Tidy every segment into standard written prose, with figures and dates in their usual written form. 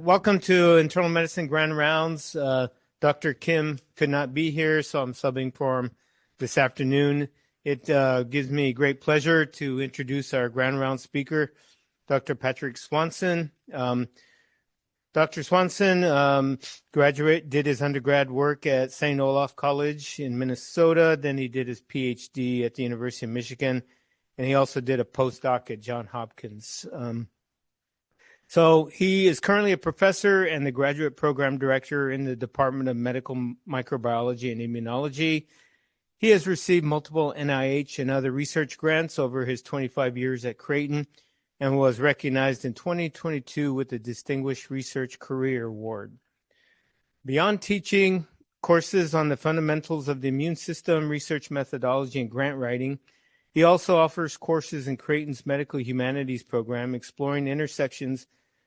Welcome to Internal Medicine Grand Rounds. Dr. Kim could not be here, so I'm subbing for him this afternoon. It gives me great pleasure to introduce our Grand Round speaker, Dr. Patrick Swanson. Dr. Swanson did his undergrad work at St. Olaf College in Minnesota. Then he did his PhD at the University of Michigan, and he also did a postdoc at Johns Hopkins. So he is currently a professor and the graduate program director in the Department of Medical Microbiology and Immunology. He has received multiple NIH and other research grants over his 25 years at Creighton and was recognized in 2022 with the Distinguished Research Career Award. Beyond teaching courses on the fundamentals of the immune system, research methodology, and grant writing, he also offers courses in Creighton's Medical Humanities program exploring intersections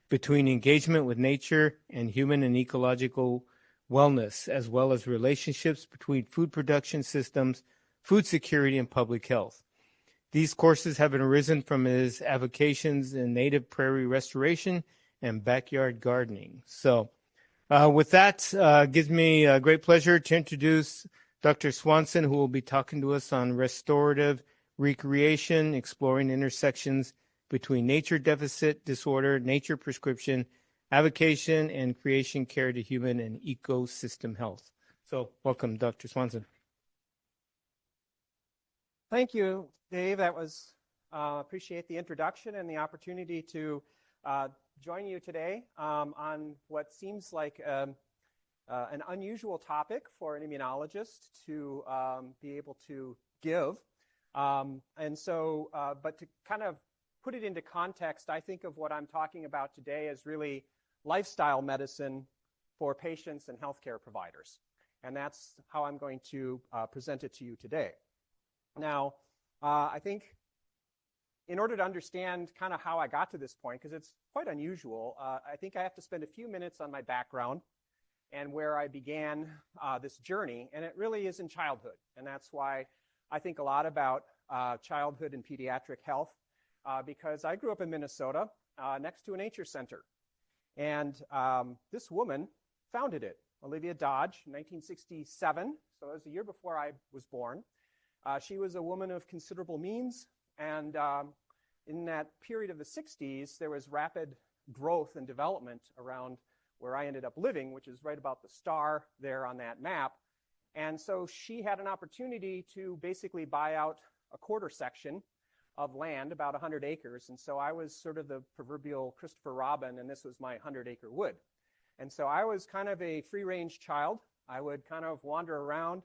between engagement with nature and human and ecological wellness, as well as relationships between food production systems, food security, and public health. These courses have arisen from his avocations in native prairie restoration and backyard gardening. So with that, gives me a great pleasure to introduce Dr. Swanson, who will be talking to us on restorative recreation, exploring intersections between nature deficit disorder, nature prescription, avocation, and creation care to human and ecosystem health. So welcome, Dr. Swanson. Thank you, Dave. That was, appreciate the introduction and the opportunity to join you today on what seems like an unusual topic for an immunologist to be able to give. But to kind of put it into context, I think of what I'm talking about today as really lifestyle medicine for patients and healthcare providers. And that's how I'm going to present it to you today. Now, I think in order to understand kind of how I got to this point, because it's quite unusual, I think I have to spend a few minutes on my background and where I began this journey. And it really is in childhood. And that's why I think a lot about childhood and pediatric health, because I grew up in Minnesota next to a nature center. And this woman founded it, Olivia Dodge, in 1967. So it was the year before I was born. She was a woman of considerable means. And in that period of the 60s, there was rapid growth and development around where I ended up living, which is right about the star there on that map. And so she had an opportunity to basically buy out a quarter section of land, about 100 acres. And so I was sort of the proverbial Christopher Robin, and this was my 100-acre wood. And so I was kind of a free-range child. I would kind of wander around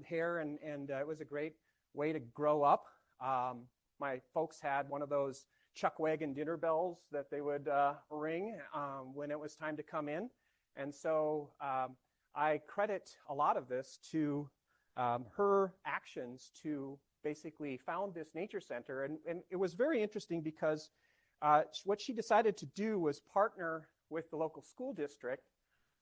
here, and it was a great way to grow up. My folks had one of those chuck wagon dinner bells that they would ring when it was time to come in. And so I credit a lot of this to her actions to basically found this nature center. And it was very interesting because what she decided to do was partner with the local school district.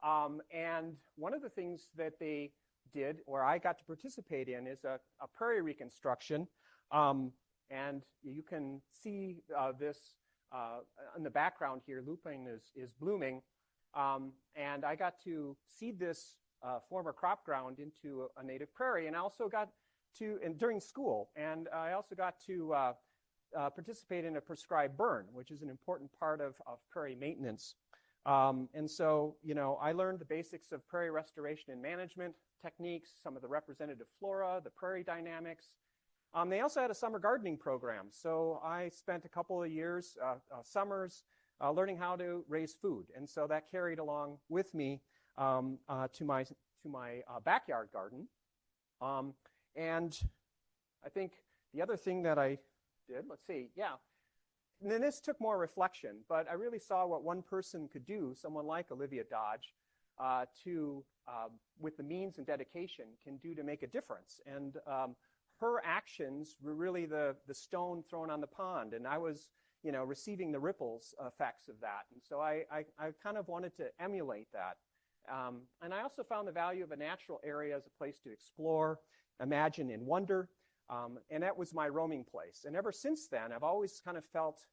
And one of the things that they did, or I got to participate in, is a prairie reconstruction. And you can see this in the background here. Lupine is blooming. And I got to seed this former crop ground into a native prairie, and I also got to, and during school, and I also got to participate in a prescribed burn, which is an important part of prairie maintenance. And so, you know, I learned the basics of prairie restoration and management techniques, some of the representative flora, the prairie dynamics. They also had a summer gardening program, so I spent a couple of years, summers, learning how to raise food, and so that carried along with me to my backyard garden. And I think the other thing that I did, and then this took more reflection, but I really saw what one person could do, someone like Olivia Dodge, with the means and dedication, can do to make a difference. And her actions were really the stone thrown on the pond, and I was, you know, receiving the ripples effects of that. And so I kind of wanted to emulate that. And I also found the value of a natural area as a place to explore, imagine, and wonder. And that was my roaming place. And ever since then, I've always kind of felt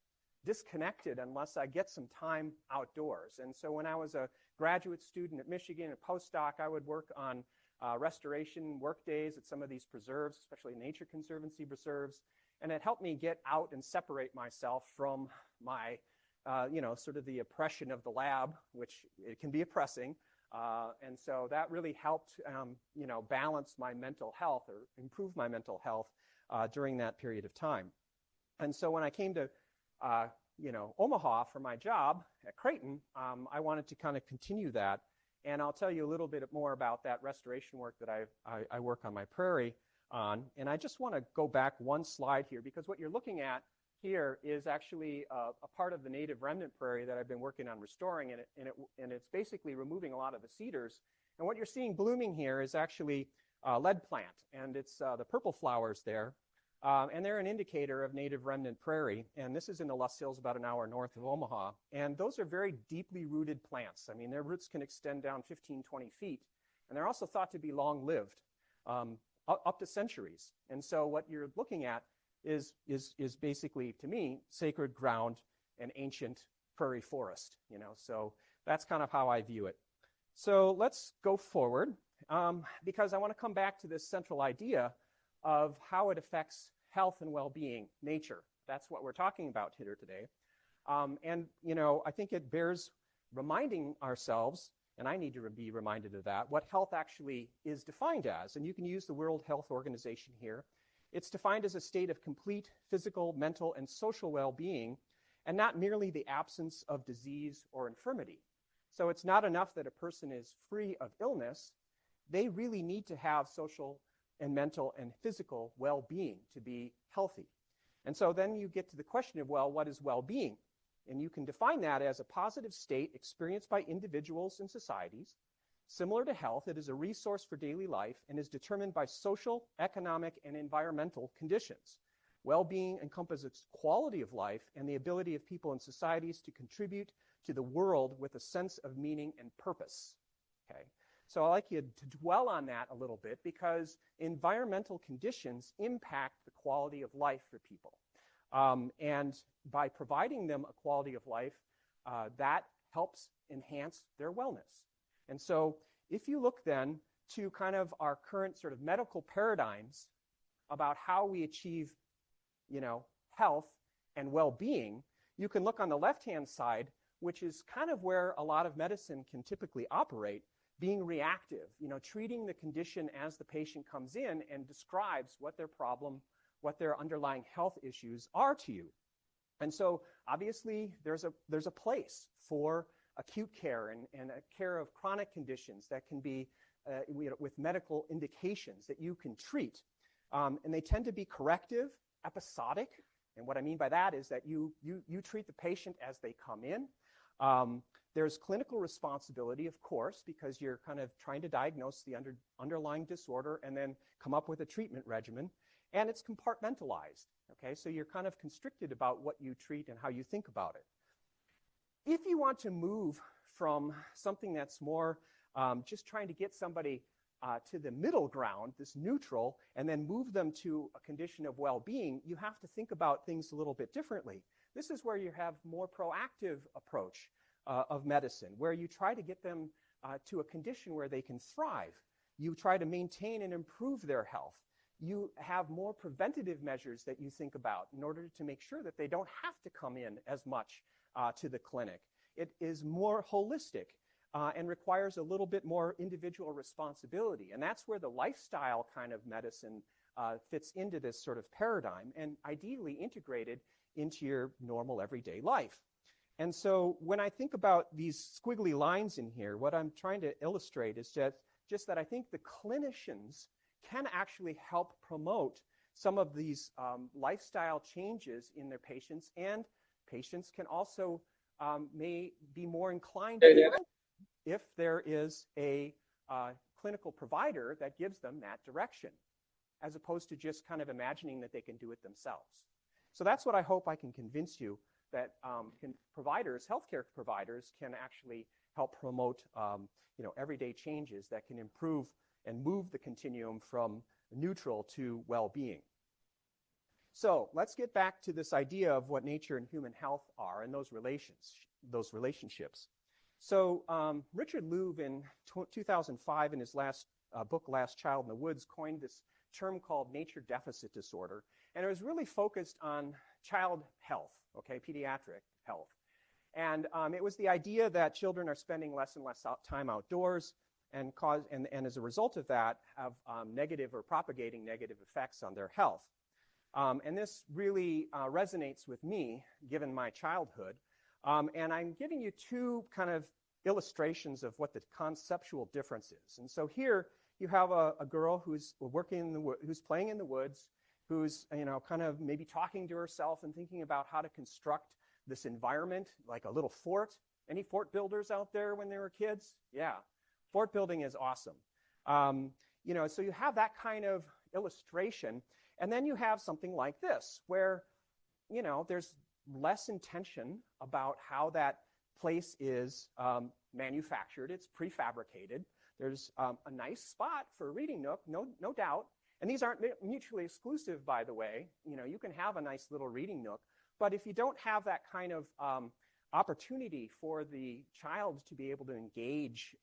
disconnected unless I get some time outdoors. And so when I was a graduate student at Michigan, a postdoc, I would work on restoration work days at some of these preserves, especially Nature Conservancy preserves. And it helped me get out and separate myself from my, sort of the oppression of the lab, which it can be oppressing. And so that really helped, balance my mental health or improve my mental health during that period of time. And so when I came to, Omaha for my job at Creighton, I wanted to kind of continue that. And I'll tell you a little bit more about that restoration work that I work on my prairie on. And I just want to go back one slide here, because what you're looking at here is actually a part of the native remnant prairie that I've been working on restoring, and it's basically removing a lot of the cedars. And what you're seeing blooming here is actually lead plant, and it's the purple flowers there. And they're an indicator of native remnant prairie. And this is in the Loess Hills, about an hour north of Omaha. And those are very deeply rooted plants. I mean, their roots can extend down 15, 20 feet. And they're also thought to be long-lived, up to centuries. And so what you're looking at is basically, to me, sacred ground and ancient prairie forest. So that's kind of how I view it. So let's go forward, because I want to come back to this central idea of how it affects health and well-being, nature. That's what we're talking about here today. I think it bears reminding ourselves, and I need to be reminded of that, what health actually is defined as. And you can use the World Health Organization here. It's defined as a state of complete physical, mental, and social well-being, and not merely the absence of disease or infirmity. So it's not enough that a person is free of illness. They really need to have social and mental and physical well-being to be healthy. And so then you get to the question of, well, what is well-being? And you can define that as a positive state experienced by individuals and societies. Similar to health, it is a resource for daily life and is determined by social, economic, and environmental conditions. Well-being encompasses quality of life and the ability of people and societies to contribute to the world with a sense of meaning and purpose. Okay. So I'd like you to dwell on that a little bit, because environmental conditions impact the quality of life for people. And by providing them a quality of life, that helps enhance their wellness. And so if you look then to kind of our current sort of medical paradigms about how we achieve, health and well-being, you can look on the left-hand side, which is kind of where a lot of medicine can typically operate, being reactive, treating the condition as the patient comes in and describes what their problem, what their underlying health issues are to you. And so obviously there's a place for acute care and a care of chronic conditions that can be with medical indications that you can treat. And they tend to be corrective, episodic. And what I mean by that is that you treat the patient as they come in. There's clinical responsibility, of course, because you're kind of trying to diagnose the underlying disorder and then come up with a treatment regimen. And it's compartmentalized, okay? So you're kind of constricted about what you treat and how you think about it. If you want to move from something that's more just trying to get somebody to the middle ground, this neutral, and then move them to a condition of well-being, you have to think about things a little bit differently. This is where you have more proactive approach of medicine, where you try to get them to a condition where they can thrive. You try to maintain and improve their health. You have more preventative measures that you think about in order to make sure that they don't have to come in as much to the clinic. It is more holistic and requires a little bit more individual responsibility. And that's where the lifestyle kind of medicine fits into this sort of paradigm and ideally integrated into your normal everyday life. And so when I think about these squiggly lines in here, what I'm trying to illustrate is just that I think the clinicians can actually help promote some of these lifestyle changes in their patients, and patients can also may be more inclined to if there is a clinical provider that gives them that direction, as opposed to just kind of imagining that they can do it themselves. So that's what I hope I can convince you, that healthcare providers can actually help promote everyday changes that can improve and move the continuum from neutral to well-being. So let's get back to this idea of what nature and human health are and those relationships. So Richard Louv in 2005 in his last book, Last Child in the Woods, coined this term called nature deficit disorder. And it was really focused on child health, okay, pediatric health. And it was the idea that children are spending less and less time outdoors and as a result of that have negative or propagating negative effects on their health. And this really resonates with me, given my childhood. And I'm giving you two kind of illustrations of what the conceptual difference is. And so here you have a girl who's who's playing in the woods, who's kind of maybe talking to herself and thinking about how to construct this environment, like a little fort. Any fort builders out there when they were kids? Yeah, fort building is awesome. So you have that kind of illustration. And then you have something like this, where, there's less intention about how that place is manufactured. It's prefabricated. There's a nice spot for a reading nook, no doubt. And these aren't mutually exclusive, by the way. You can have a nice little reading nook. But if you don't have that kind of opportunity for the child to be able to engage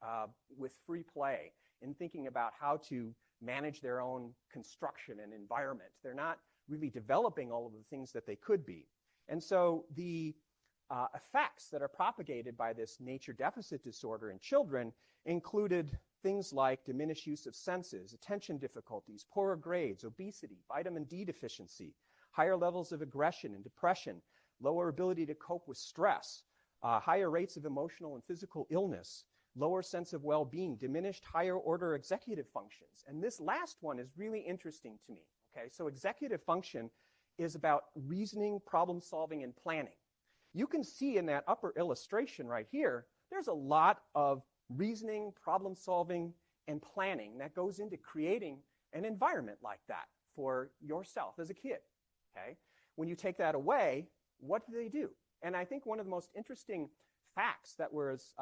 with free play in thinking about how to manage their own construction and environment, they're not really developing all of the things that they could be. And so the effects that are propagated by this nature deficit disorder in children included things like diminished use of senses, attention difficulties, poorer grades, obesity, vitamin D deficiency, higher levels of aggression and depression, lower ability to cope with stress, higher rates of emotional and physical illness, lower sense of well-being, diminished higher order executive functions. And this last one is really interesting to me. Okay, so executive function is about reasoning, problem solving, and planning. You can see in that upper illustration right here, there's a lot of reasoning, problem solving, and planning that goes into creating an environment like that for yourself as a kid. Okay, when you take that away, what do they do? And I think one of the most interesting facts that was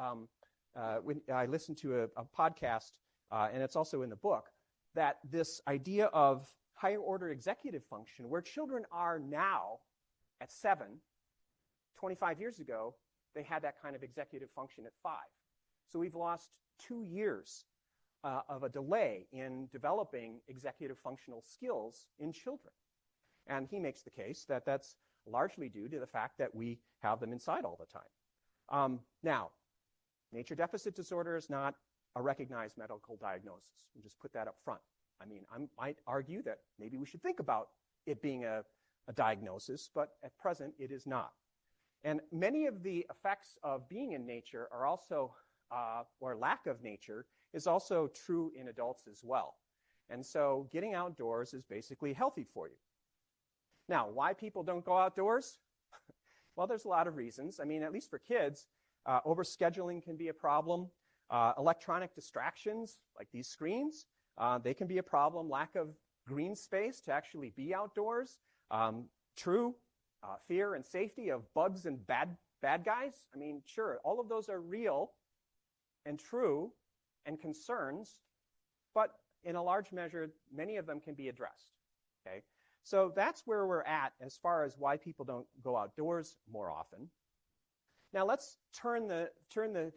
when I listened to a podcast, and it's also in the book, that this idea of higher order executive function, where children are now at 7, 25 years ago, they had that kind of executive function at 5. So we've lost 2 years of a delay in developing executive functional skills in children. And he makes the case that that's largely due to the fact that we have them inside all the time. Now, nature deficit disorder is not a recognized medical diagnosis. We'll just put that up front. I mean, I might argue that maybe we should think about it being a diagnosis, but at present it is not. And many of the effects of being in nature are also, or lack of nature, is also true in adults as well. And so getting outdoors is basically healthy for you. Now, why people don't go outdoors? Well, there's a lot of reasons. I mean, at least for kids, overscheduling can be a problem. Electronic distractions, like these screens, they can be a problem. Lack of green space to actually be outdoors. True, fear and safety of bugs and bad guys. I mean, sure, all of those are real and true and concerns, but in a large measure, many of them can be addressed. Okay, so that's where we're at as far as why people don't go outdoors more often. Now let's turn the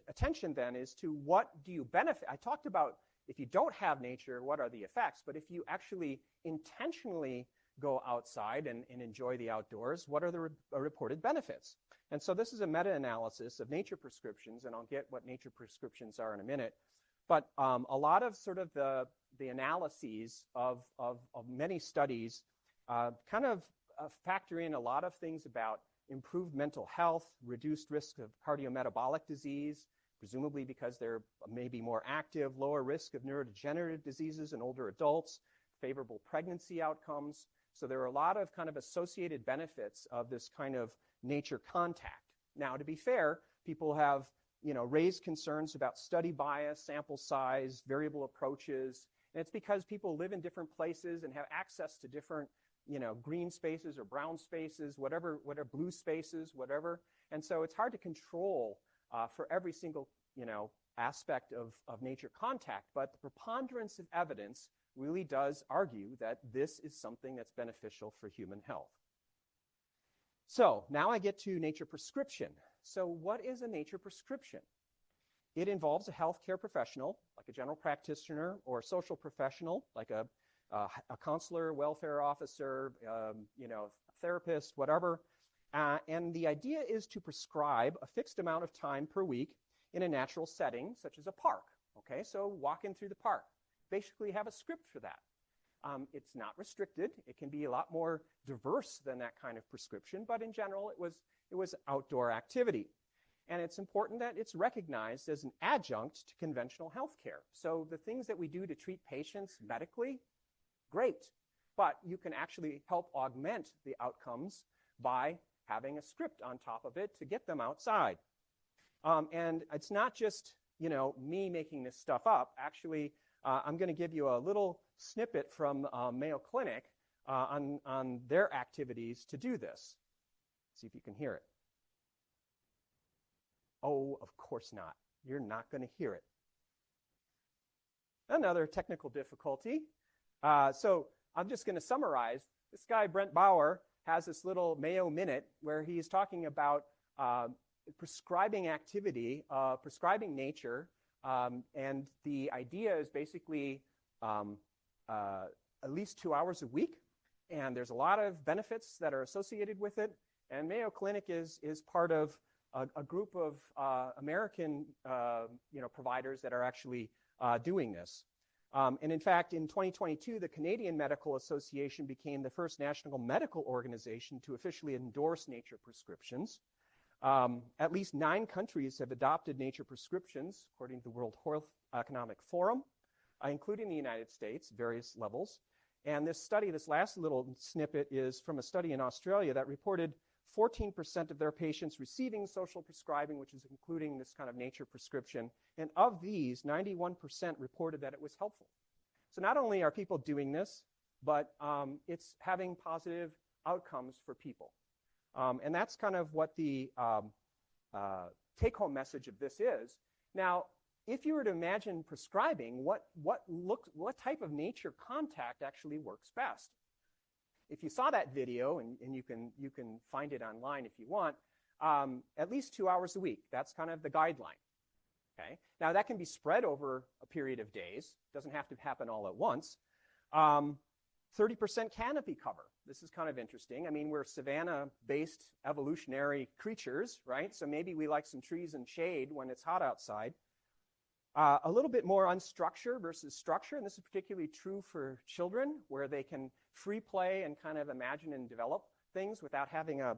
attention then is to what do you benefit. I talked about if you don't have nature, what are the effects? But if you actually intentionally go outside and enjoy the outdoors, what are the reported benefits? And so this is a meta-analysis of nature prescriptions, and I'll get what nature prescriptions are in a minute. But a lot of sort of the analyses of many studies kind of factor in a lot of things about improved mental health, reduced risk of cardiometabolic disease, presumably because they're maybe more active, lower risk of neurodegenerative diseases in older adults, favorable pregnancy outcomes. So there are a lot of kind of associated benefits of this kind of nature contact. Now, to be fair, people have raised concerns about study bias, sample size, variable approaches, and it's because people live in different places and have access to different green spaces or brown spaces, whatever blue spaces, whatever. And so it's hard to control for every single, aspect of nature contact. But the preponderance of evidence really does argue that this is something that's beneficial for human health. So now I get to nature prescription. So what is a nature prescription? It involves a healthcare professional, like a general practitioner, or a social professional, like a counselor, welfare officer, therapist, whatever. And the idea is to prescribe a fixed amount of time per week in a natural setting, such as a park. Okay, so walking through the park. Basically have a script for that. It's not restricted. It can be a lot more diverse than that kind of prescription, but in general, it was outdoor activity. And it's important that it's recognized as an adjunct to conventional health care. So the things that we do to treat patients medically, great. But you can actually help augment the outcomes by having a script on top of it to get them outside. And it's not just, me making this stuff up. Actually, I'm going to give you a little snippet from Mayo Clinic on their activities to do this. See if you can hear it. Oh, of course not. You're not going to hear it. Another technical difficulty. So I'm just going to summarize. This guy, Brent Bauer, has this little Mayo Minute where he's talking about prescribing activity, prescribing nature, and the idea is basically at least 2 hours a week, and there's a lot of benefits that are associated with it. And Mayo Clinic is part of a group of American providers that are actually doing this. And in fact, in 2022, the Canadian Medical Association became the first national medical organization to officially endorse nature prescriptions. At least 9 countries have adopted nature prescriptions, according to the World Health Economic Forum, including the United States, various levels. And this study, this last little snippet, is from a study in Australia that reported 14% of their patients receiving social prescribing, which is including this kind of nature prescription. And of these, 91% reported that it was helpful. So not only are people doing this, but it's having positive outcomes for people. And that's kind of what the take-home message of this is. Now, if you were to imagine prescribing, what type of nature contact actually works best? If you saw that video, and you can find it online if you want, at least 2 hours a week. That's kind of the guideline. Okay. Now that can be spread over a period of days. It doesn't have to happen all at once. 30% canopy cover. This is kind of interesting. I mean, we're savanna-based evolutionary creatures, right? So maybe we like some trees and shade when it's hot outside. A little bit more unstructure versus structure, and this is particularly true for children, where they can free play and kind of imagine and develop things without having a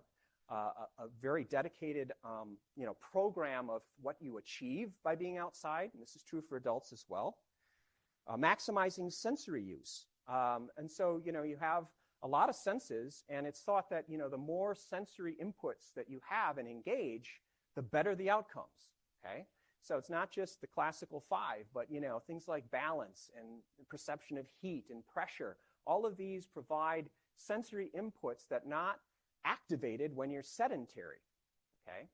very dedicated program of what you achieve by being outside, and this is true for adults as well. Maximizing sensory use. And so, you have a lot of senses, and it's thought that, the more sensory inputs that you have and engage, the better the outcomes, okay? So it's not just the classical 5, but, things like balance and perception of heat and pressure. All of these provide sensory inputs that not activated when you're sedentary, okay?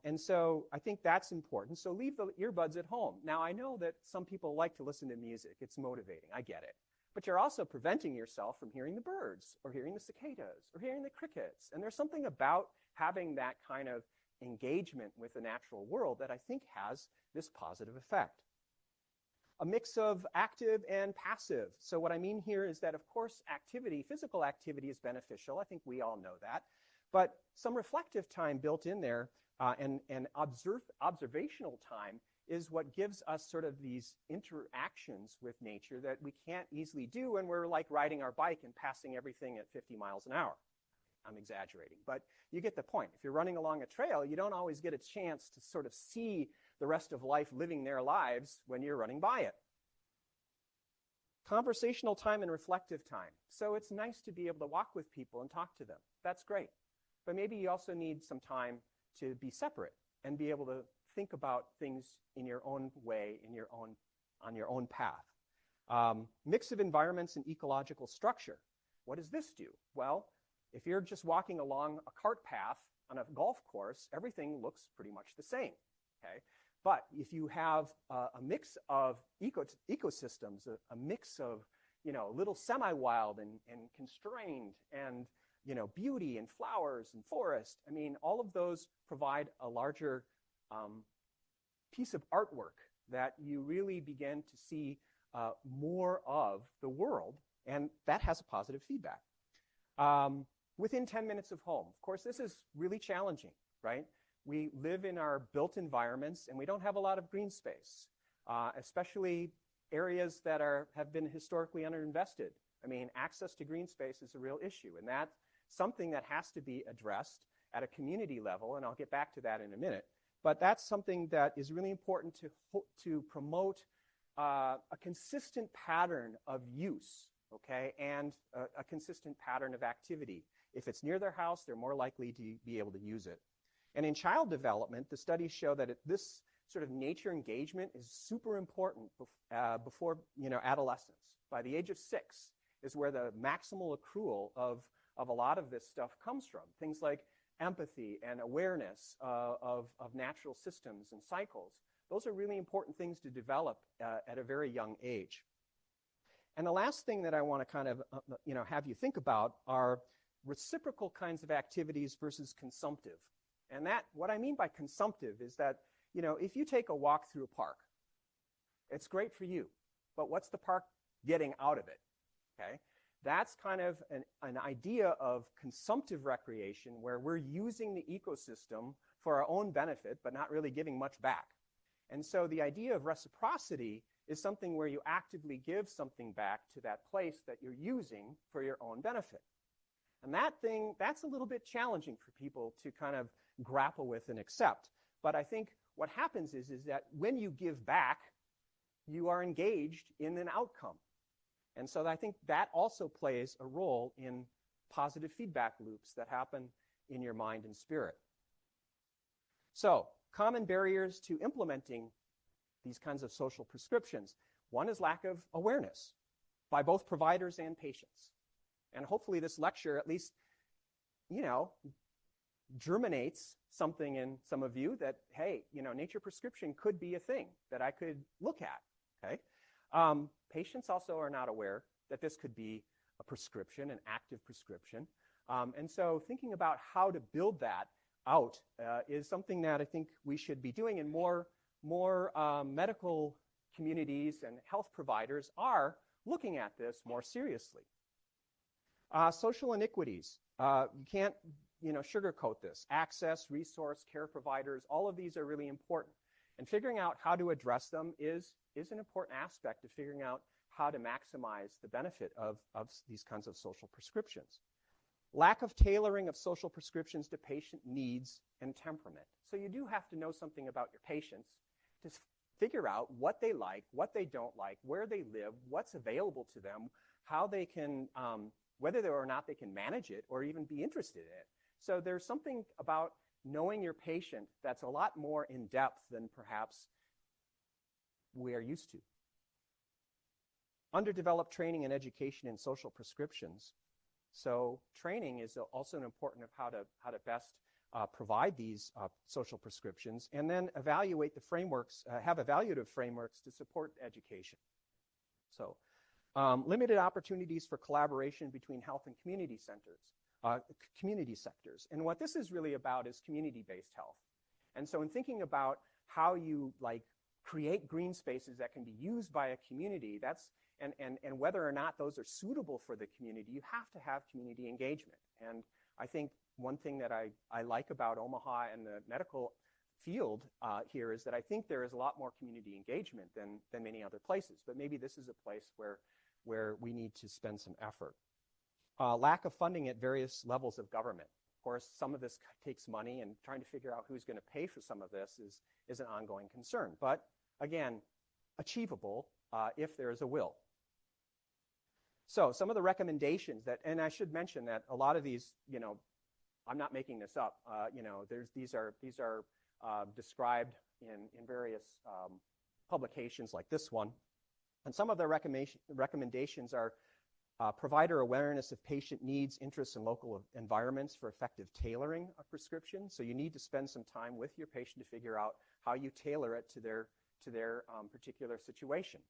And so I think that's important. So leave the earbuds at home. Now, I know that some people like to listen to music. It's motivating. I get it. But you're also preventing yourself from hearing the birds or hearing the cicadas or hearing the crickets. And there's something about having that kind of engagement with the natural world that I think has this positive effect. A mix of active and passive. So what I mean here is that, of course, activity, physical activity is beneficial. I think we all know that. But some reflective time built in there and observational time is what gives us sort of these interactions with nature that we can't easily do when we're like riding our bike and passing everything at 50 miles an hour. I'm exaggerating, but you get the point. If you're running along a trail, you don't always get a chance to sort of see the rest of life living their lives when you're running by it. Conversational time and reflective time. So it's nice to be able to walk with people and talk to them. That's great. But maybe you also need some time to be separate and be able to think about things in your own way, on your own path. Mix of environments and ecological structure. What does this do? Well, if you're just walking along a cart path on a golf course, everything looks pretty much the same, okay? But if you have a mix of ecosystems, a mix of, little semi-wild and constrained and, beauty and flowers and forest, I mean, all of those provide a larger piece of artwork that you really begin to see more of the world, and that has a positive feedback. Within 10 minutes of home. Of course, this is really challenging, right? We live in our built environments, and we don't have a lot of green space, especially areas that have been historically underinvested. I mean, access to green space is a real issue, and that's something that has to be addressed at a community level, and I'll get back to that in a minute. But that's something that is really important to promote a consistent pattern of use, okay, and a consistent pattern of activity. If it's near their house, they're more likely to be able to use it. And in child development, the studies show that this sort of nature engagement is super important before adolescence. By the age of 6 is where the maximal accrual of a lot of this stuff comes from. Things like empathy and awareness of natural systems and cycles. Those are really important things to develop at a very young age. And the last thing that I want to kind of have you think about are reciprocal kinds of activities versus consumptive. And what I mean by consumptive is that, if you take a walk through a park, it's great for you, but what's the park getting out of it? Okay? That's kind of an idea of consumptive recreation where we're using the ecosystem for our own benefit, but not really giving much back. And so the idea of reciprocity is something where you actively give something back to that place that you're using for your own benefit. And that's a little bit challenging for people to kind of grapple with and accept. But I think what happens is that when you give back, you are engaged in an outcome. And so I think that also plays a role in positive feedback loops that happen in your mind and spirit. So, common barriers to implementing these kinds of social prescriptions. One is lack of awareness by both providers and patients. And hopefully this lecture at least, germinates something in some of you that, hey, nature prescription could be a thing that I could look at, okay? Patients also are not aware that this could be a prescription, an active prescription. And so thinking about how to build that out is something that I think we should be doing, and more medical communities and health providers are looking at this more seriously. Social inequities. You can't sugarcoat this. Access, resource, care providers, all of these are really important. And figuring out how to address them is an important aspect of figuring out how to maximize the benefit of these kinds of social prescriptions. Lack of tailoring of social prescriptions to patient needs and temperament. So you do have to know something about your patients to figure out what they like, what they don't like, where they live, what's available to them, how they can, whether or not they can manage it or even be interested in it. So there's something about knowing your patient that's a lot more in depth than perhaps we are used to. Underdeveloped training and education in social prescriptions. So training is also an important of how to best provide these social prescriptions, and then evaluate the frameworks, have evaluative frameworks to support education. So limited opportunities for collaboration between health and community sectors. And what this is really about is community-based health. And so in thinking about how you create green spaces that can be used by a community, and whether or not those are suitable for the community, you have to have community engagement. And I think one thing that I like about Omaha and the medical field here is that I think there is a lot more community engagement than many other places. But maybe this is a place where we need to spend some effort. Lack of funding at various levels of government. Of course, some of this takes money, and trying to figure out who's going to pay for some of this is an ongoing concern. But again, achievable if there is a will. So some of the recommendations and I should mention that a lot of these, I'm not making this up. These are described in various publications like this one. And some of the recommendations are provider awareness of patient needs, interests, and local environments for effective tailoring of prescriptions. So you need to spend some time with your patient to figure out how you tailor it to their particular situation.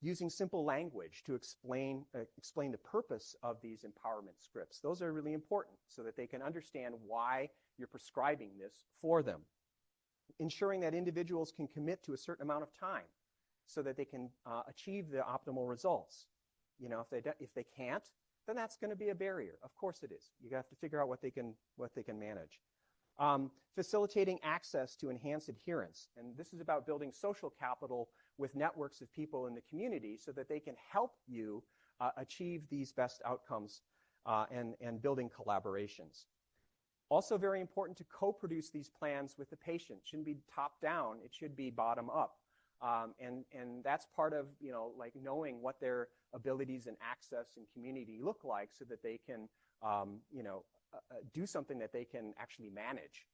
Using simple language to explain the purpose of these empowerment scripts. Those are really important so that they can understand why you're prescribing this for them. Ensuring that individuals can commit to a certain amount of time so that they can achieve the optimal results. You know, if they can't, then that's going to be a barrier. Of course it is. You have to figure out what they can manage. Facilitating access to enhanced adherence. And this is about building social capital with networks of people in the community so that they can help you achieve these best outcomes and building collaborations. Also very important to co-produce these plans with the patient. It shouldn't be top down. It should be bottom up. And that's part of, you know, like knowing what their abilities and access and community look like so that they can, do something that they can actually manage.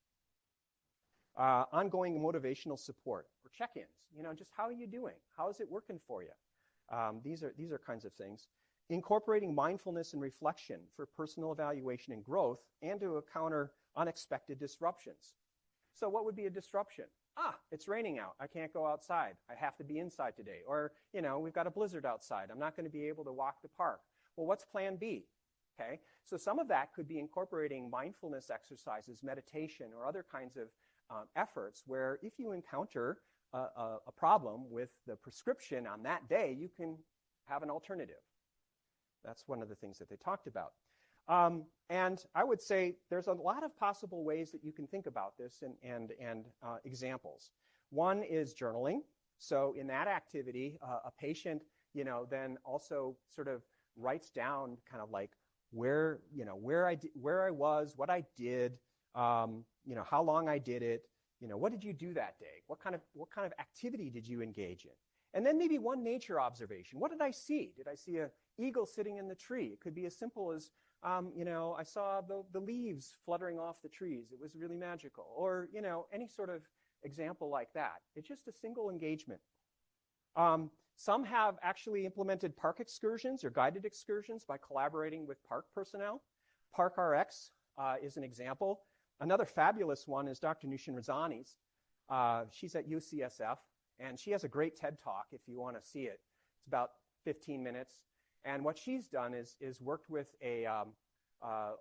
Ongoing motivational support or check-ins. You know, just how are you doing? How is it working for you? These are kinds of things. Incorporating mindfulness and reflection for personal evaluation and growth and to counter unexpected disruptions. So what would be a disruption? It's raining out. I can't go outside. I have to be inside today. Or, you know, we've got a blizzard outside. I'm not going to be able to walk the park. Well, what's plan B? Okay, so some of that could be incorporating mindfulness exercises, meditation, or other kinds of efforts where if you encounter a problem with the prescription on that day, you can have an alternative. That's one of the things that they talked about. And I would say there's a lot of possible ways that you can think about this and examples. One is journaling. So in that activity, a patient, you know, then also sort of writes down kind of like where I was, what I did, you know, how long I did it, you know, what did you do that day? What kind of activity did you engage in? And then maybe one nature observation. What did I see? Did I see an eagle sitting in the tree? It could be as simple as, you know, I saw the leaves fluttering off the trees. It was really magical. Or, you know, any sort of example like that. It's just a single engagement. Some have actually implemented park excursions or guided excursions by collaborating with park personnel. ParkRx is an example. Another fabulous one is Dr. Nushin Razani's. She's at UCSF, and she has a great TED Talk if you want to see it. It's about 15 minutes. And what she's done is worked with a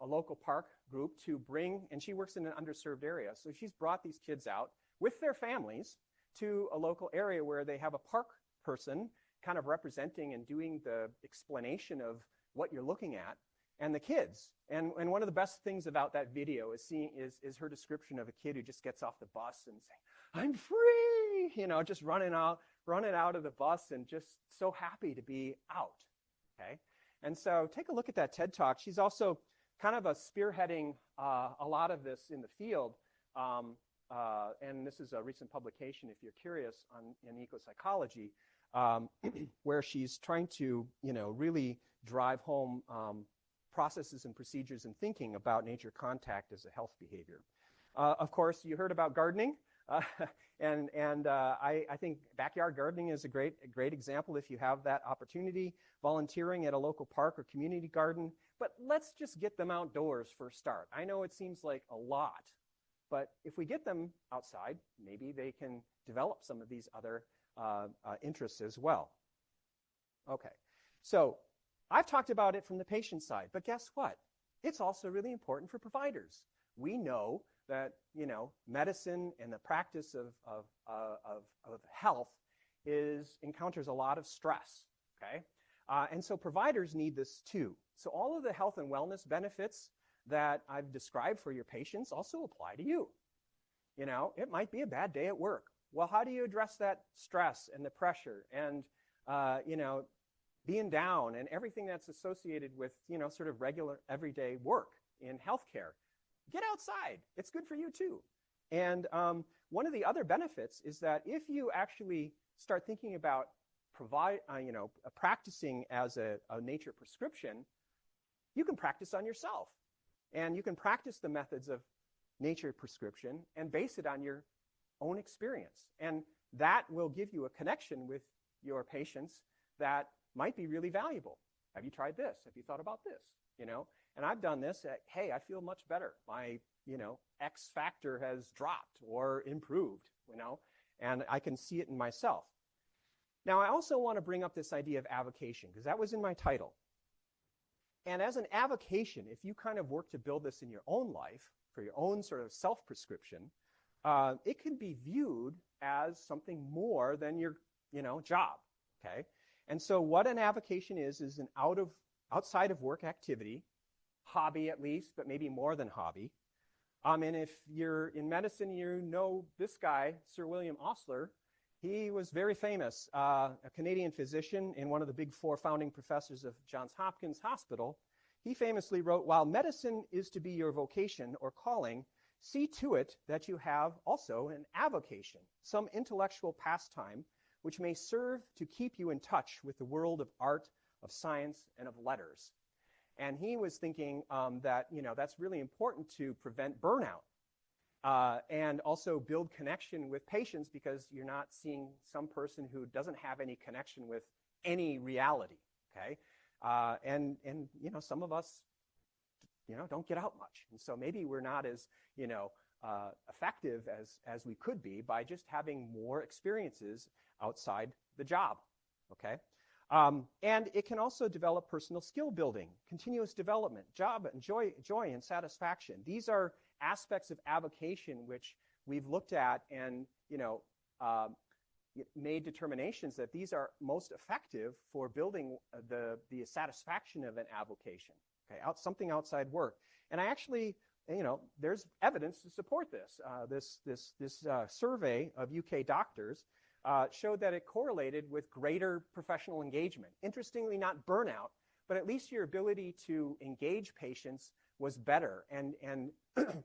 local park group to bring, and she works in an underserved area. So she's brought these kids out with their families to a local area where they have a park person kind of representing and doing the explanation of what you're looking at, and the kids. And one of the best things about that video is her description of a kid who just gets off the bus and saying, "I'm free," you know, just running out of the bus and just so happy to be out. Okay, and so take a look at that TED Talk. She's also kind of spearheading a lot of this in the field, and this is a recent publication, if you're curious, in ecopsychology, where she's trying to, you know, really drive home processes and procedures and thinking about nature contact as a health behavior. Of course, you heard about gardening. And I think backyard gardening is a great example if you have that opportunity. Volunteering at a local park or community garden. But let's just get them outdoors for a start. I know it seems like a lot, but if we get them outside, maybe they can develop some of these other interests as well. Okay, so I've talked about it from the patient side, but guess what? It's also really important for providers. We know that, you know, medicine and the practice of health encounters a lot of stress, okay? And so providers need this too. So all of the health and wellness benefits that I've described for your patients also apply to you. You know, it might be a bad day at work. Well, how do you address that stress and the pressure and, you know, being down and everything that's associated with, you know, sort of regular everyday work in healthcare? Get outside. It's good for you too. And one of the other benefits is that if you actually start thinking about practicing as a nature prescription, you can practice on yourself. And you can practice the methods of nature prescription and base it on your own experience. And that will give you a connection with your patients that might be really valuable. Have you tried this? Have you thought about this? You know? And I've done this. Hey, I feel much better. My X factor has dropped or improved, and I can see it in myself. Now, I also want to bring up this idea of avocation, because that was in my title. And as an avocation, if you kind of work to build this in your own life, for your own sort of self-prescription, it can be viewed as something more than your, job, okay? And so what an avocation is an outside of work activity, hobby at least, but maybe more than hobby. And if you're in medicine, you know this guy, Sir William Osler. He was very famous, a Canadian physician and one of the big four founding professors of Johns Hopkins Hospital. He famously wrote, "While medicine is to be your vocation or calling, see to it that you have also an avocation, some intellectual pastime, which may serve to keep you in touch with the world of art, of science, and of letters." And he was thinking that, that's really important to prevent burnout. And also build connection with patients, because you're not seeing some person who doesn't have any connection with any reality, okay? And some of us, don't get out much. And so maybe we're not as, effective as we could be by just having more experiences outside the job, okay? And it can also develop personal skill building, continuous development, job and joy and satisfaction. These are aspects of avocation which we've looked at and made determinations that these are most effective for building the satisfaction of an avocation. Okay, something outside work. And I actually, there's evidence to support this. This survey of UK doctors showed that it correlated with greater professional engagement. Interestingly, not burnout, but at least your ability to engage patients was better, and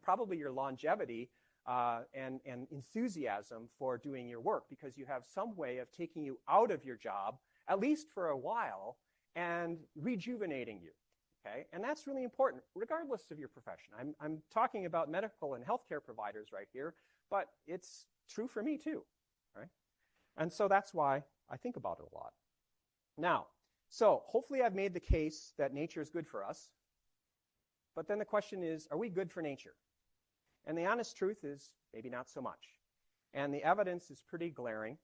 probably your longevity and enthusiasm for doing your work, because you have some way of taking you out of your job, at least for a while, and rejuvenating you. Okay? And that's really important, regardless of your profession. I'm talking about medical and healthcare providers right here, but it's true for me too. Right? And so that's why I think about it a lot. Now, so hopefully I've made the case that nature is good for us. But then the question is, are we good for nature? And the honest truth is maybe not so much. And the evidence is pretty glaring.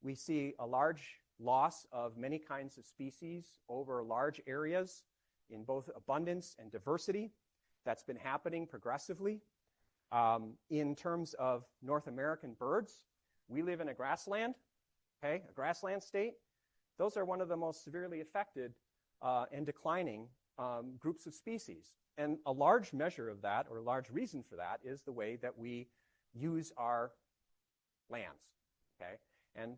We see a large loss of many kinds of species over large areas in both abundance and diversity. That's been happening progressively. In terms of North American birds, we live in a grassland, okay, a grassland state. Those are one of the most severely affected and declining groups of species. And a large measure of that, or a large reason for that, is the way that we use our lands, okay? And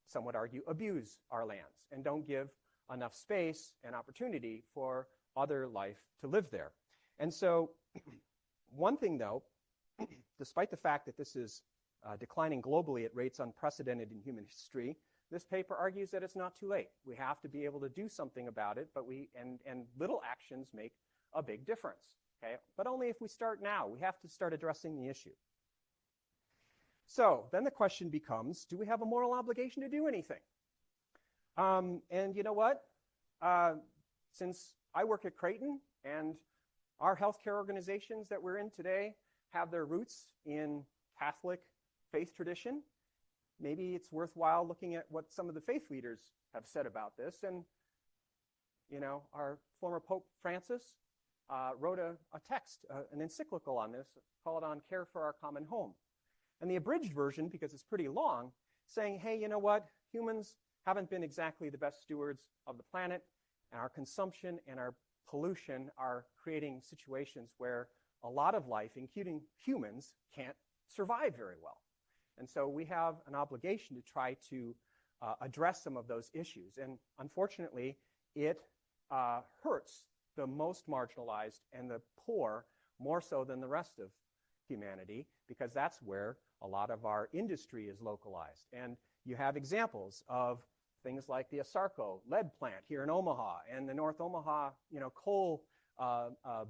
some would argue abuse our lands and don't give enough space and opportunity for other life to live there. And so one thing, though, despite the fact that this is declining globally at rates unprecedented in human history, this paper argues that it's not too late. We have to be able to do something about it, but and little actions make a big difference, okay? But only if we start now. We have to start addressing the issue. So then the question becomes, do we have a moral obligation to do anything? And you know what? Since I work at Creighton and our healthcare organizations that we're in today have their roots in Catholic faith tradition, maybe it's worthwhile looking at what some of the faith leaders have said about this. And, our former Pope Francis wrote a text, an encyclical on this, call it On Care for Our Common Home. And the abridged version, because it's pretty long, saying, hey, you know what? Humans haven't been exactly the best stewards of the planet, and our consumption and our pollution are creating situations where a lot of life, including humans, can't survive very well. And so we have an obligation to try to address some of those issues. And unfortunately, it hurts the most marginalized and the poor more so than the rest of humanity, because that's where a lot of our industry is localized. And you have examples of things like the Asarco lead plant here in Omaha and the North Omaha, coal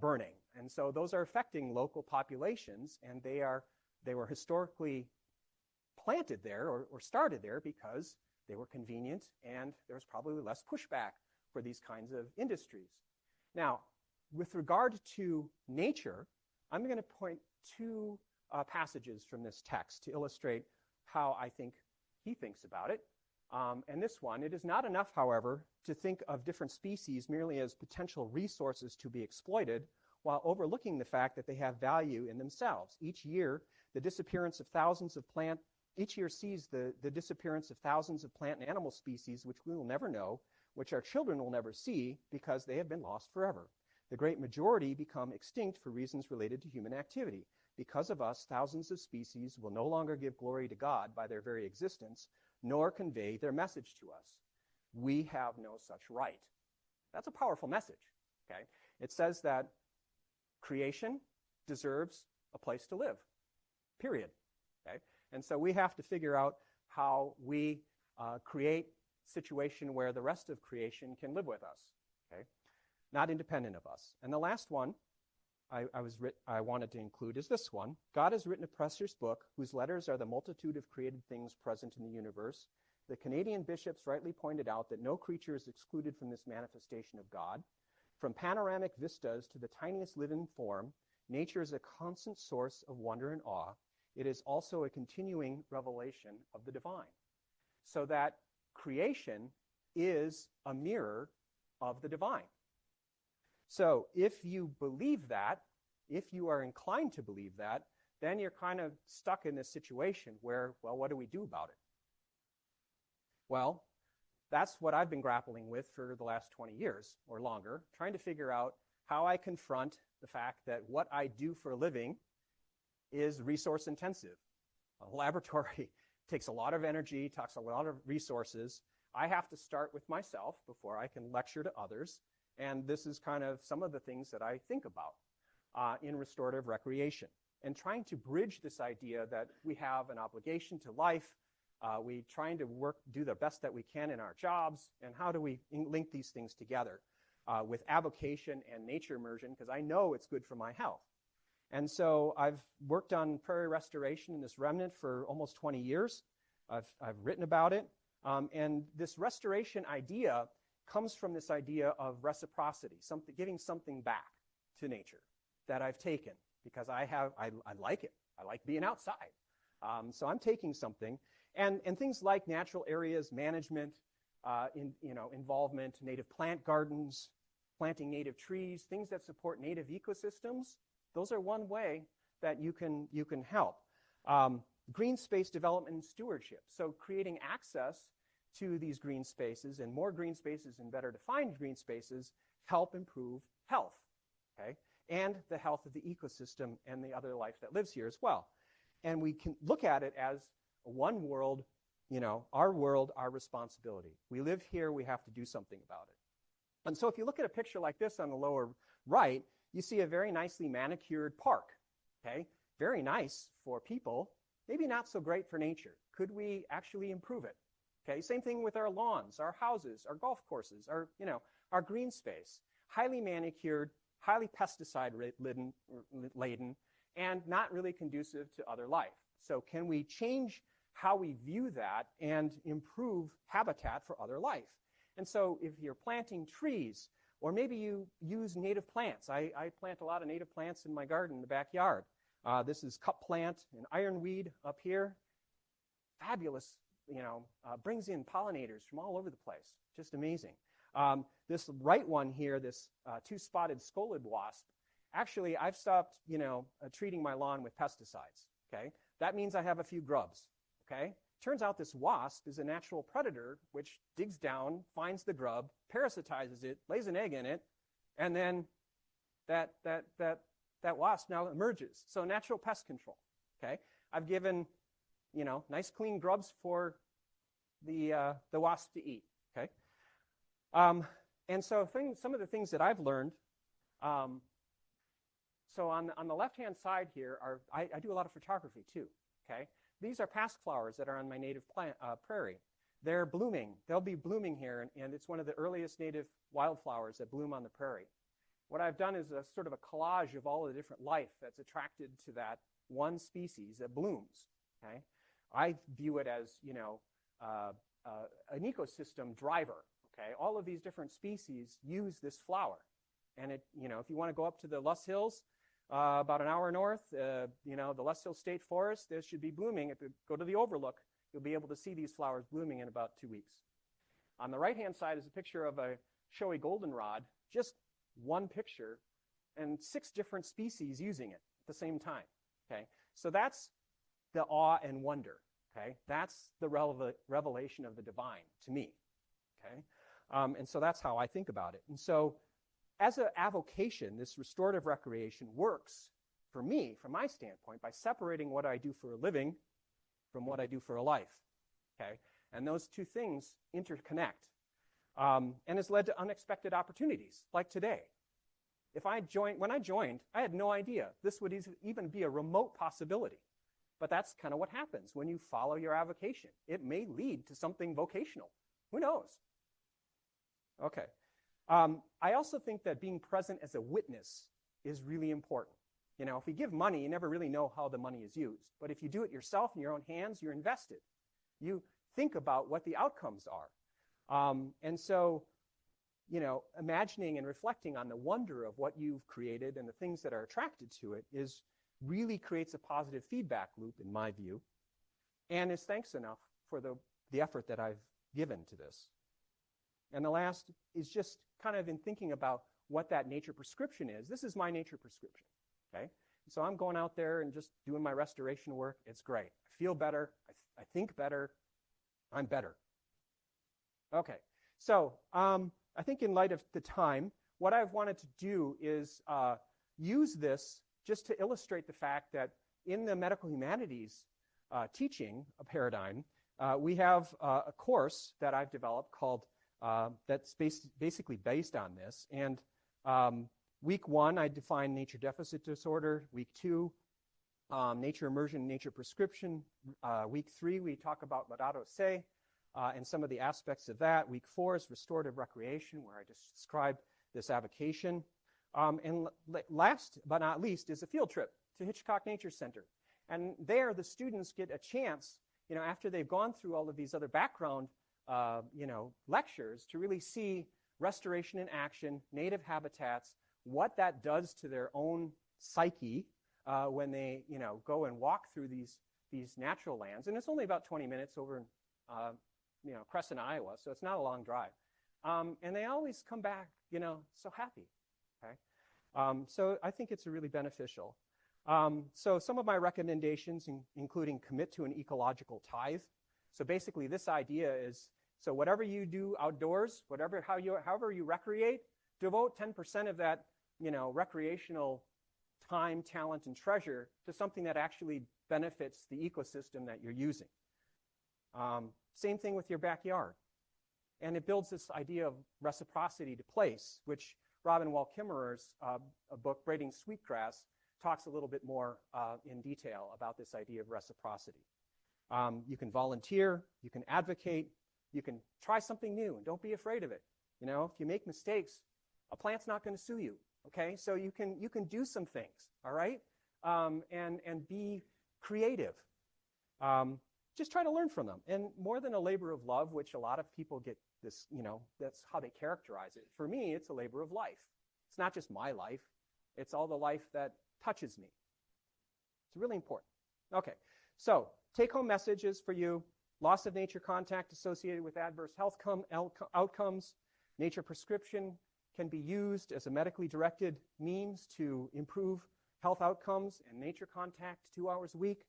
burning. And so those are affecting local populations, and they were historically planted there or started there because they were convenient and there was probably less pushback for these kinds of industries. Now, with regard to nature, I'm going to point two passages from this text to illustrate how I think he thinks about it. And this one, it is not enough, however, to think of different species merely as potential resources to be exploited while overlooking the fact that they have value in themselves. Each year, the disappearance of thousands of plant, each year sees the disappearance of thousands of plant and animal species which we will never know, which our children will never see because they have been lost forever. The great majority become extinct for reasons related to human activity. Because of us, thousands of species will no longer give glory to God by their very existence, nor convey their message to us. We have no such right. That's a powerful message. Okay? It says that creation deserves a place to live, period. Okay? And so we have to figure out how we create a situation where the rest of creation can live with us, okay? Not independent of us. And the last one I wanted to include is this one. God has written a precious book whose letters are the multitude of created things present in the universe. The Canadian bishops rightly pointed out that no creature is excluded from this manifestation of God. From panoramic vistas to the tiniest living form, nature is a constant source of wonder and awe. It is also a continuing revelation of the divine. So that creation is a mirror of the divine. So if you believe that, if you are inclined to believe that, then you're kind of stuck in this situation where, well, what do we do about it? Well, that's what I've been grappling with for the last 20 years or longer, trying to figure out how I confront the fact that what I do for a living is resource intensive. A laboratory takes a lot of energy, takes a lot of resources. I have to start with myself before I can lecture to others. And this is kind of some of the things that I think about in restorative recreation. And trying to bridge this idea that we have an obligation to life, we trying to do the best that we can in our jobs, and how do we link these things together with avocation and nature immersion, because I know it's good for my health. And so I've worked on prairie restoration in this remnant for almost 20 years. I've written about it. And this restoration idea comes from this idea of reciprocity, giving something back to nature that I've taken because I like it. I like being outside. So I'm taking something. And things like natural areas management, involvement, native plant gardens, planting native trees, things that support native ecosystems, those are one way that you can help. Green space development and stewardship. So creating access to these green spaces and more green spaces and better defined green spaces help improve health, okay? And the health of the ecosystem and the other life that lives here as well. And we can look at it as one world, our world, our responsibility. We live here, we have to do something about it. And so if you look at a picture like this on the lower right, you see a very nicely manicured park, okay? Very nice for people, maybe not so great for nature. Could we actually improve it? Okay, same thing with our lawns, our houses, our golf courses, our green space. Highly manicured, highly pesticide laden, and not really conducive to other life. So can we change how we view that and improve habitat for other life? And so if you're planting trees, or maybe you use native plants. I plant a lot of native plants in my garden in the backyard. This is cup plant and ironweed up here. Fabulous, brings in pollinators from all over the place. Just amazing. This right one here, this two-spotted scolid wasp, actually I've stopped, treating my lawn with pesticides, okay? That means I have a few grubs, okay? Turns out this wasp is a natural predator which digs down, finds the grub, parasitizes it, lays an egg in it, and then that wasp now emerges. So natural pest control, okay? I've given, nice clean grubs for the wasp to eat, okay? And so some of the things that I've learned, so on the left-hand side here I do a lot of photography too, okay? These are pasque flowers that are on my native prairie. They're blooming. They'll be blooming here, and it's one of the earliest native wildflowers that bloom on the prairie. What I've done is a sort of a collage of all the different life that's attracted to that one species that blooms, okay? I view it as, an ecosystem driver, okay? All of these different species use this flower. And if you want to go up to the Loess Hills, about an hour north, the Les Hills State Forest, this should be blooming. If you go to the overlook, you'll be able to see these flowers blooming in about 2 weeks. On the right-hand side is a picture of a showy goldenrod, just one picture, and 6 different species using it at the same time. Okay, so that's the awe and wonder. Okay, that's the revelation of the divine to me. Okay, and so that's how I think about it. And so, as an avocation, this restorative recreation works for me, from my standpoint, by separating what I do for a living from what I do for a life. Okay, and those two things interconnect, and has led to unexpected opportunities, like today. When I joined, I had no idea this would even be a remote possibility. But that's kind of what happens when you follow your avocation. It may lead to something vocational. Who knows? Okay. I also think that being present as a witness is really important. If you give money, you never really know how the money is used. But if you do it yourself in your own hands, you're invested. You think about what the outcomes are. And so, imagining and reflecting on the wonder of what you've created and the things that are attracted to it really creates a positive feedback loop, in my view, and is thanks enough for the effort that I've given to this. And the last is just kind of in thinking about what that nature prescription is. This is my nature prescription, okay? So I'm going out there and just doing my restoration work. It's great. I feel better. I think better. I'm better. Okay, so I think in light of the time, what I've wanted to do is use this just to illustrate the fact that in the medical humanities teaching paradigm, we have a course that I've developed called that's basically based on this. And week 1, I define nature deficit disorder. Week 2, nature immersion, nature prescription. Week 3, we talk about laudato se and some of the aspects of that. Week 4 is restorative recreation, where I just describe this avocation. And last but not least is a field trip to Hitchcock Nature Center. And there the students get a chance, after they've gone through all of these other background, lectures, to really see restoration in action, native habitats, what that does to their own psyche when they, go and walk through these natural lands. And it's only about 20 minutes over in, Crescent, Iowa, so it's not a long drive. And they always come back, so happy. Okay? So I think it's really beneficial. So some of my recommendations, including commit to an ecological tithe. So basically this idea is, so whatever you do outdoors, however you recreate, devote 10% of that, recreational time, talent, and treasure to something that actually benefits the ecosystem that you're using. Same thing with your backyard. And it builds this idea of reciprocity to place, which Robin Wall Kimmerer's book, Braiding Sweetgrass, talks a little bit more in detail about this idea of reciprocity. You can volunteer, you can advocate, you can try something new, and don't be afraid of it. If you make mistakes, a plant's not going to sue you. Okay, so you can do some things. All right, and be creative. Just try to learn from them. And more than a labor of love, which a lot of people get this, that's how they characterize it. For me, it's a labor of life. It's not just my life. It's all the life that touches me. It's really important. Okay, so take-home messages for you. Loss of nature contact associated with adverse health outcomes. Nature prescription can be used as a medically directed means to improve health outcomes and nature contact 2 hours a week.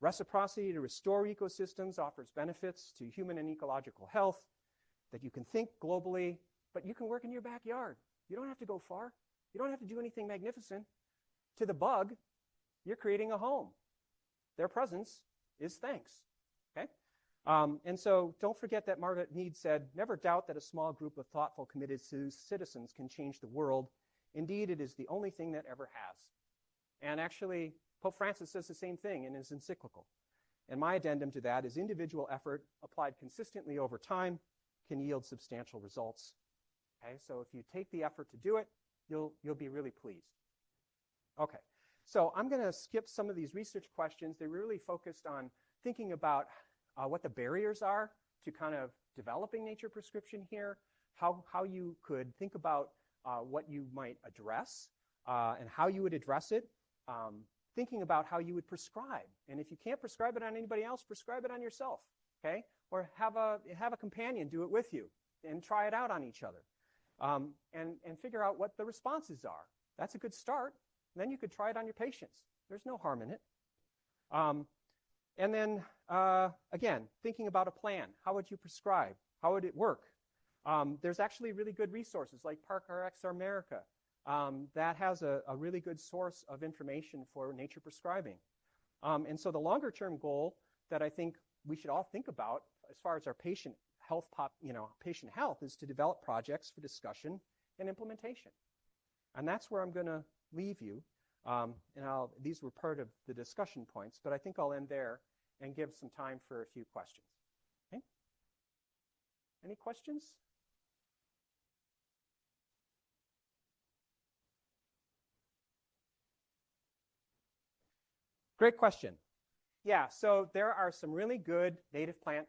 Reciprocity to restore ecosystems offers benefits to human and ecological health, that you can think globally, but you can work in your backyard. You don't have to go far. You don't have to do anything magnificent. To the bug, you're creating a home. Their presence is thanks. Okay? And so don't forget that Margaret Mead said, never doubt that a small group of thoughtful, committed citizens can change the world. Indeed, it is the only thing that ever has. And actually, Pope Francis says the same thing in his encyclical. And my addendum to that is individual effort applied consistently over time can yield substantial results. Okay, so if you take the effort to do it, you'll be really pleased. Okay, so I'm going to skip some of these research questions. They're really focused on thinking about what the barriers are to kind of developing nature prescription here, how you could think about what you might address, and how you would address it, thinking about how you would prescribe. And if you can't prescribe it on anybody else, prescribe it on yourself, okay? Or have a companion do it with you and try it out on each other, and figure out what the responses are. That's a good start. And then you could try it on your patients. There's no harm in it. And then, again, thinking about a plan. How would you prescribe? How would it work? There's actually really good resources like ParkRx America that has a really good source of information for nature prescribing. And so the longer term goal that I think we should all think about as far as our patient health, patient health, is to develop projects for discussion and implementation. And that's where I'm going to leave you. And these were part of the discussion points, but I think I'll end there and give some time for a few questions. Okay? Any questions? Great question. Yeah, so there are some really good native plant,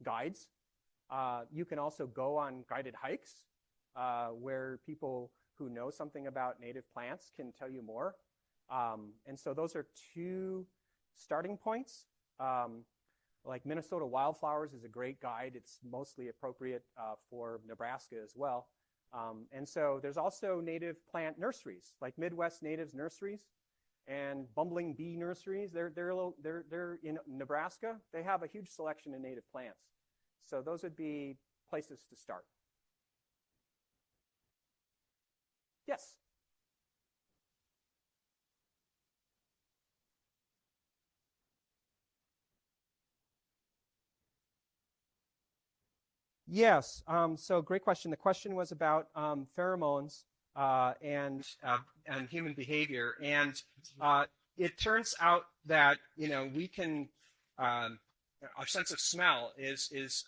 guides. You can also go on guided hikes where people who know something about native plants can tell you more. And so those are two starting points. Like Minnesota Wildflowers is a great guide. It's mostly appropriate for Nebraska as well. And so there's also native plant nurseries, like Midwest Natives Nurseries and Bumbling Bee Nurseries. They're in Nebraska. They have a huge selection of native plants. So those would be places to start. Yes. Yes. So great question. The question was about pheromones and human behavior, and it turns out that we can our sense of smell is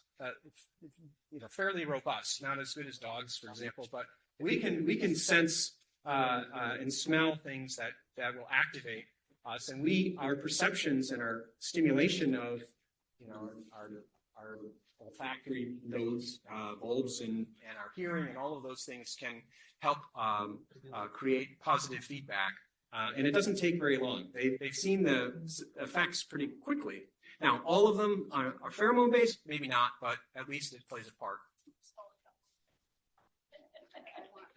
fairly robust. Not as good as dogs, for example, but we can sense and smell things that will activate us, and our perceptions and our stimulation of our olfactory nodes, bulbs, and our hearing, and all of those things can help create positive feedback. And it doesn't take very long. They've seen the effects pretty quickly. Now, all of them are pheromone-based, maybe not, but at least it plays a part.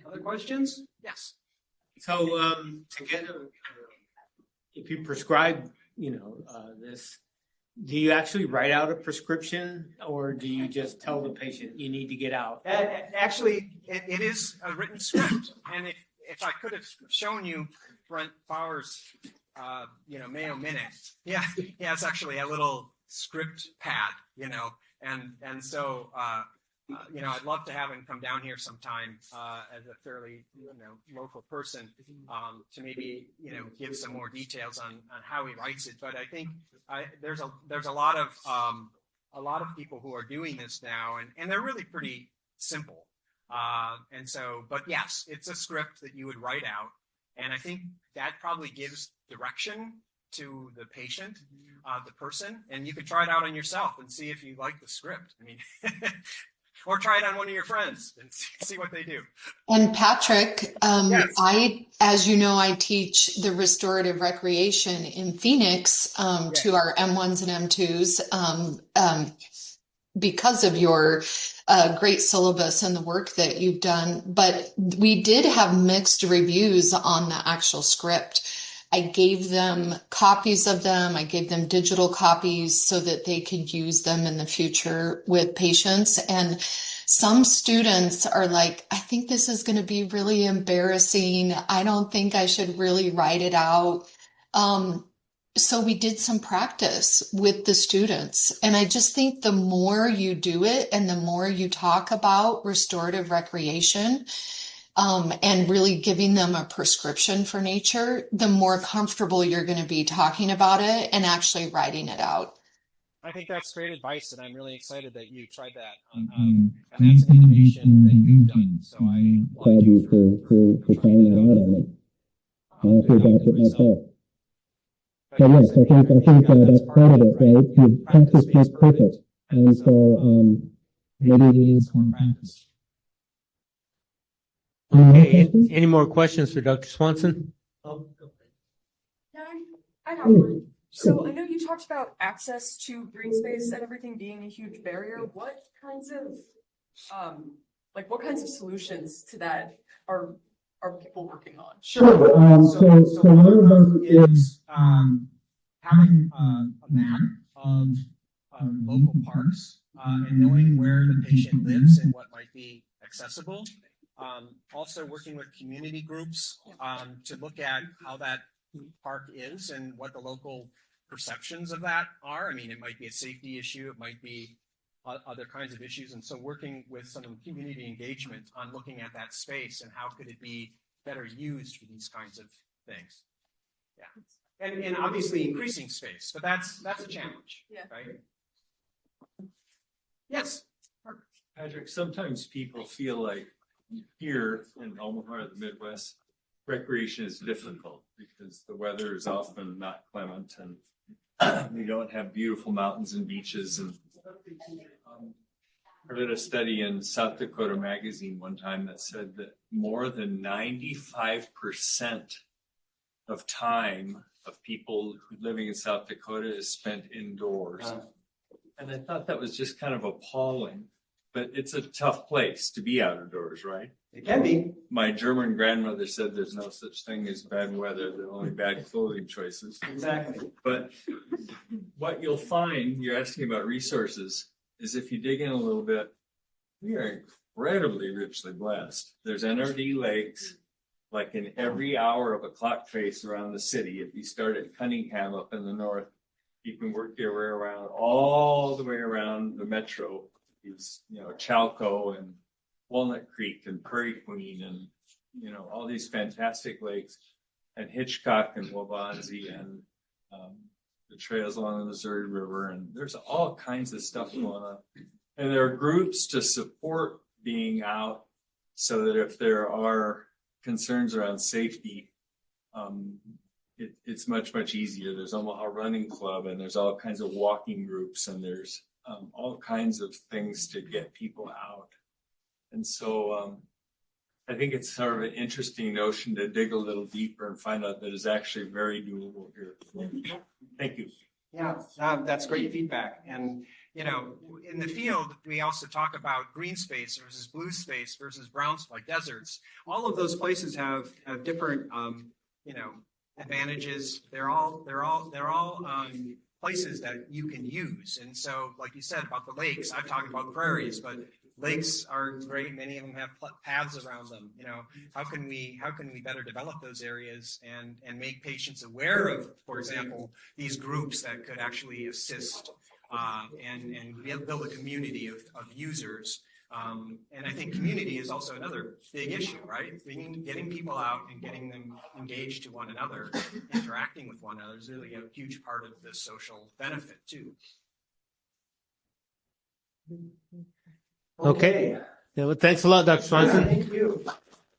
Other questions? Yes. So if you prescribe, this, do you actually write out a prescription, or do you just tell the patient you need to get out? Actually, it is a written script, and if I could have shown you Brent Bauer's, Mayo Minute, it's actually a little script pad, and so. I'd love to have him come down here sometime as a fairly, local person to maybe, give some more details on how he writes it. But I think there's a lot of people who are doing this now, and they're really pretty simple. And so, but yes, it's a script that you would write out, and I think that probably gives direction to the patient, the person, and you could try it out on yourself and see if you like the script. I mean. Or try it on one of your friends and see what they do. And Patrick, Yes. as you know, I teach the restorative recreation in Phoenix to our M1s and M2s because of your great syllabus and the work that you've done. But we did have mixed reviews on the actual script. I gave them copies of them. I gave them digital copies so that they could use them in the future with patients. And some students are like, I think this is going to be really embarrassing. I don't think I should really write it out. So we did some practice with the students. And I just think the more you do it and the more you talk about restorative recreation, and really giving them a prescription for nature, the more comfortable you're going to be talking about it and actually writing it out. I think that's great advice, and I'm really excited that you tried that. And that's an innovation that you've done. So I applaud you for trying that out on it. I feel about it myself. But yes, I think that's part of it, right? Practice makes perfect, and so maybe we need some practice. Okay, any more questions for Dr. Swanson? Yeah, I have one. So I know you talked about access to green space and everything being a huge barrier. What kinds of what kinds of solutions to that are people working on? Sure. So one of them is having a map of local parks and knowing where the patient lives and what might be accessible. Also working with community groups to look at how that park is and what the local perceptions of that are. I mean, it might be a safety issue, it might be other kinds of issues. And so working with some community engagement on looking at that space and how could it be better used for these kinds of things. Yeah. And obviously increasing space, but that's a challenge, yeah. Right? Yes. Patrick, sometimes people feel like here in Omaha or the Midwest, recreation is difficult because the weather is often not clement and we don't have beautiful mountains and beaches. And I read a study in South Dakota Magazine one time that said that more than 95% of time of people living in South Dakota is spent indoors. And I thought that was just kind of appalling. But it's a tough place to be outdoors, right? It can be. My German grandmother said there's no such thing as bad weather, there are only bad clothing choices. Exactly. But what you'll find, you're asking about resources, is if you dig in a little bit, we are incredibly richly blessed. There's NRD lakes, like in every hour of a clock face around the city. If you start at Cunningham up in the north, you can work your way around all the way around the metro. Is Chalco and Walnut Creek and Prairie Queen and all these fantastic lakes, and Hitchcock and Waubonsee and the trails along the Missouri River, and there's all kinds of stuff going on. And there are groups to support being out so that if there are concerns around safety, it's much, much easier. There's Omaha Running Club and there's all kinds of walking groups and there's all kinds of things to get people out. And so I think it's sort of an interesting notion to dig a little deeper and find out that it's actually very doable here. Thank you. Yeah, that's great feedback. And, in the field, we also talk about green space versus blue space versus brown, like deserts. All of those places have different, advantages. They're all places that you can use. And so, like you said about the lakes, I've talked about prairies, but lakes are great. Many of them have paths around them. How can we better develop those areas and make patients aware of, for example, these groups that could actually assist and build a community of users. And I think community is also another big issue, right? Getting people out and getting them engaged to one another, interacting with one another is really a huge part of the social benefit too. Okay. Yeah, well, thanks a lot, Dr. Swanson. Thank you.